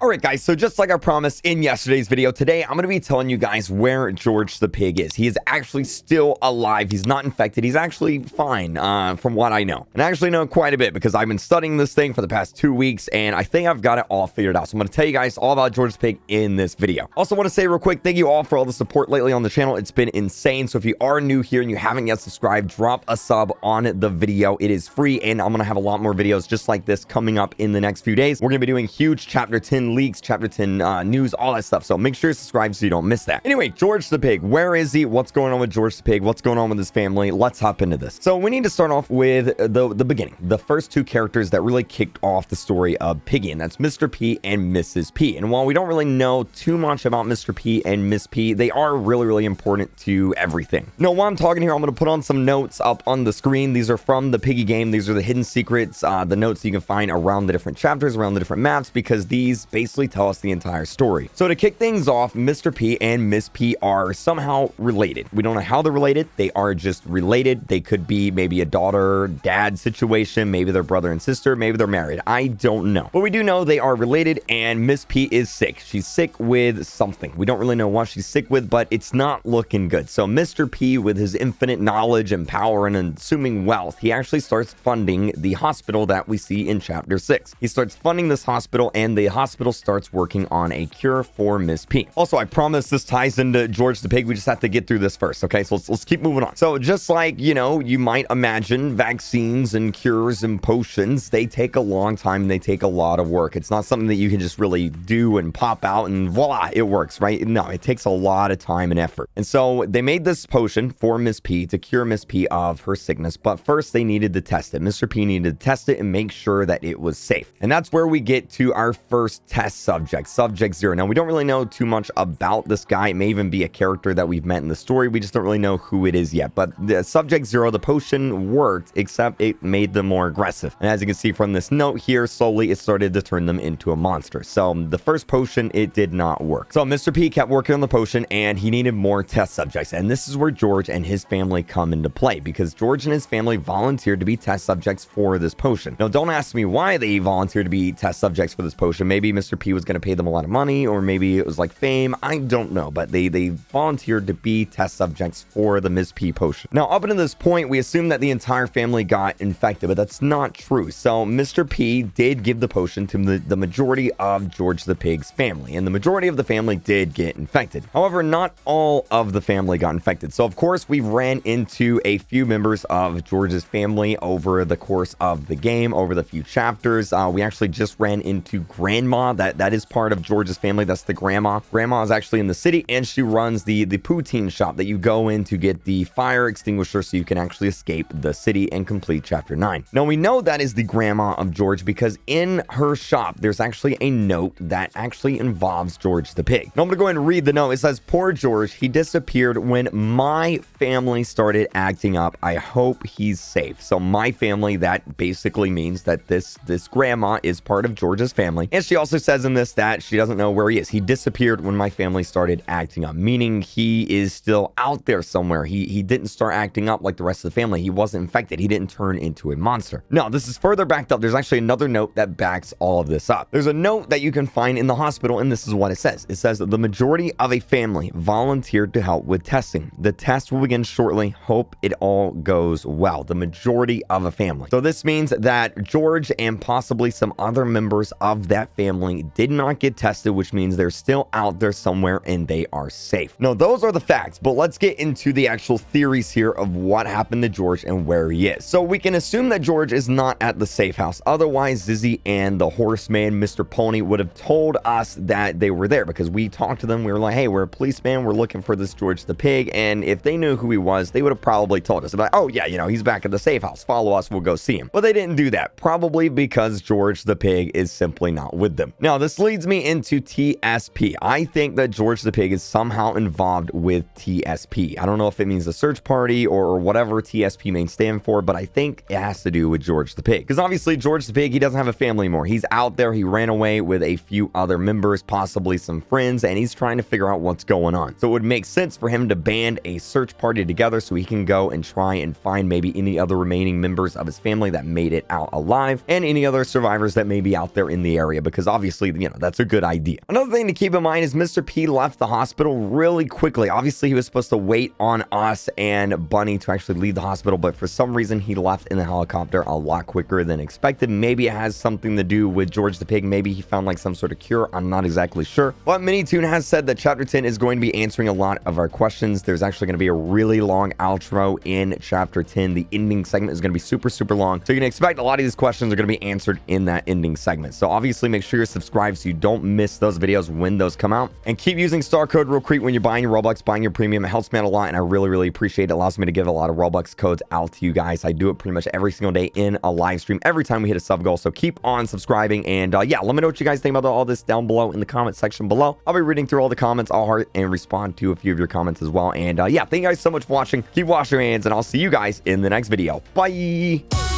Alright guys, so just like I promised in yesterday's video, today I'm going to be telling you guys where George the Pig is. He is actually still alive. He's not infected. He's actually fine, from what I know. And I actually know quite a bit because I've been studying this thing for the past 2 weeks, and I think I've got it all figured out. So I'm going to tell you guys all about George the Pig in this video. Also want to say real quick, thank you all for all the support lately on the channel. It's been insane. So if you are new here and you haven't yet subscribed, drop a sub on the video. It is free, and I'm going to have a lot more videos just like this coming up in the next few days. We're going to be doing huge Chapter 10 leaks, Chapter 10 news, all that stuff. So make sure you subscribe so you don't miss that. Anyway, George the Pig, where is he? What's going on with George the Pig? What's going on with his family? Let's hop into this. So we need to start off with the beginning. The first two characters that really kicked off the story of Piggy, and that's Mr. P and Mrs. P. And while we don't really know too much about Mr. P and Miss P, they are really important to everything. Now, while I'm talking here, I'm going to put on some notes up on the screen. These are from the Piggy game. These are the hidden secrets, the notes you can find around the different chapters, around the different maps, because these basically tell us the entire story. So to kick things off, Mr. P and Miss P are somehow related. We don't know how they're related. They are just related. They could be maybe a daughter-dad situation. Maybe they're brother and sister. Maybe they're married. I don't know. But we do know they are related, and Miss P is sick. She's sick with something. We don't really know what she's sick with, but it's not looking good. So Mr. P, with his infinite knowledge and power and assuming wealth, he actually starts funding the hospital that we see in Chapter 6. He starts funding this hospital, and the hospital starts working on a cure for Miss P. Also, I promise this ties into George the Pig. We just have to get through this first, okay? So let's keep moving on. So just like, you know, you might imagine vaccines and cures and potions, they take a long time and they take a lot of work. It's not something that you can just really do and pop out and voila, it works, right? No, it takes a lot of time and effort. And so they made this potion for Miss P to cure Miss P of her sickness, but first they needed to test it. Mr. P needed to test it and make sure that it was safe. And that's where we get to our first test subject, Subject Zero. Now, we don't really know too much about this guy. It may even be a character that we've met in the story. We just don't really know who it is yet. But the Subject Zero, the potion worked, except it made them more aggressive. And as you can see from this note here, slowly it started to turn them into a monster. So the first potion, it did not work. So Mr. P kept working on the potion, and he needed more test subjects. And this is where George and his family come into play, because George and his family volunteered to be test subjects for this potion. Now, don't ask me why they volunteered to be test subjects for this potion. Maybe Mr. P was going to pay them a lot of money, or maybe it was like fame. I don't know, but they volunteered to be test subjects for the Miss P potion. Now, up until this point, we assume that the entire family got infected, but that's not true. So Mr. P did give the potion to the majority of George the Pig's family, and the majority of the family did get infected. However, not all of the family got infected. So of course, we ran into a few members of George's family over the course of the game, over the few chapters. We actually just ran into Grandma. That is part of George's family. That's the grandma. Grandma is actually in the city, and she runs the poutine shop that you go in to get the fire extinguisher so you can actually escape the city and complete Chapter 9. Now, we know that is the grandma of George because in her shop, there's actually a note that actually involves George the Pig. Now, I'm going to go ahead and read the note. It says, "Poor George, he disappeared when my family started acting up. I hope he's safe." So my family, that basically means that this grandma is part of George's family. And she also says in this that she doesn't know where he is. He disappeared when my family started acting up, meaning he is still out there somewhere. He didn't start acting up like the rest of the family. He wasn't infected. He didn't turn into a monster. Now, this is further backed up. There's actually another note that backs all of this up. There's a note that you can find in the hospital, and this is what it says. It says that the majority of a family volunteered to help with testing. The test will begin shortly. Hope it all goes well. The majority of a family. So this means that George and possibly some other members of that family did not get tested, which means they're still out there somewhere and they are safe. Now, those are the facts, but let's get into the actual theories here of what happened to George and where he is. So we can assume that George is not at the safe house. Otherwise, Zizzy and the horseman, Mr. Pony, would have told us that they were there, because we talked to them. We were like, hey, we're a policeman. We're looking for this George the Pig. And if they knew who he was, they would have probably told us. They'd be like, oh yeah, you know, he's back at the safe house. Follow us. We'll go see him. But they didn't do that, probably because George the Pig is simply not with them. Now, this leads me into T.S.P. I think that George the Pig is somehow involved with T.S.P. I don't know if it means the search party or whatever T.S.P. may stand for, but I think it has to do with George the Pig. Because obviously George the Pig, he doesn't have a family anymore. He's out there. He ran away with a few other members, possibly some friends, and he's trying to figure out what's going on. So it would make sense for him to band a search party together so he can go and try and find maybe any other remaining members of his family that made it out alive, and any other survivors that may be out there in the area, because obviously obviously, that's a good idea. Another thing to keep in mind is Mr. P left the hospital really quickly. Obviously, he was supposed to wait on us and Bunny to actually leave the hospital, but for some reason, he left in the helicopter a lot quicker than expected. Maybe it has something to do with George the Pig. Maybe he found like some sort of cure. I'm not exactly sure. But Minitoon has said that Chapter 10 is going to be answering a lot of our questions. There's actually going to be a really long outro in Chapter 10. The ending segment is going to be super, super long. So you can expect a lot of these questions are going to be answered in that ending segment. So obviously make sure you're subscribed so you don't miss those videos when those come out. And keep using star code RealKreek when you're buying your Robux, buying your premium. It helps me out a lot and I really, really appreciate it. It allows me to give a lot of Robux codes out to you guys. I do it pretty much every single day in a live stream every time we hit a sub goal. So keep on subscribing. And yeah, let me know what you guys think about all this down below in the comment section below. I'll be reading through all the comments. I'll heart and respond to a few of your comments as well. And yeah, thank you guys so much for watching. Keep washing your hands and I'll see you guys in the next video. Bye.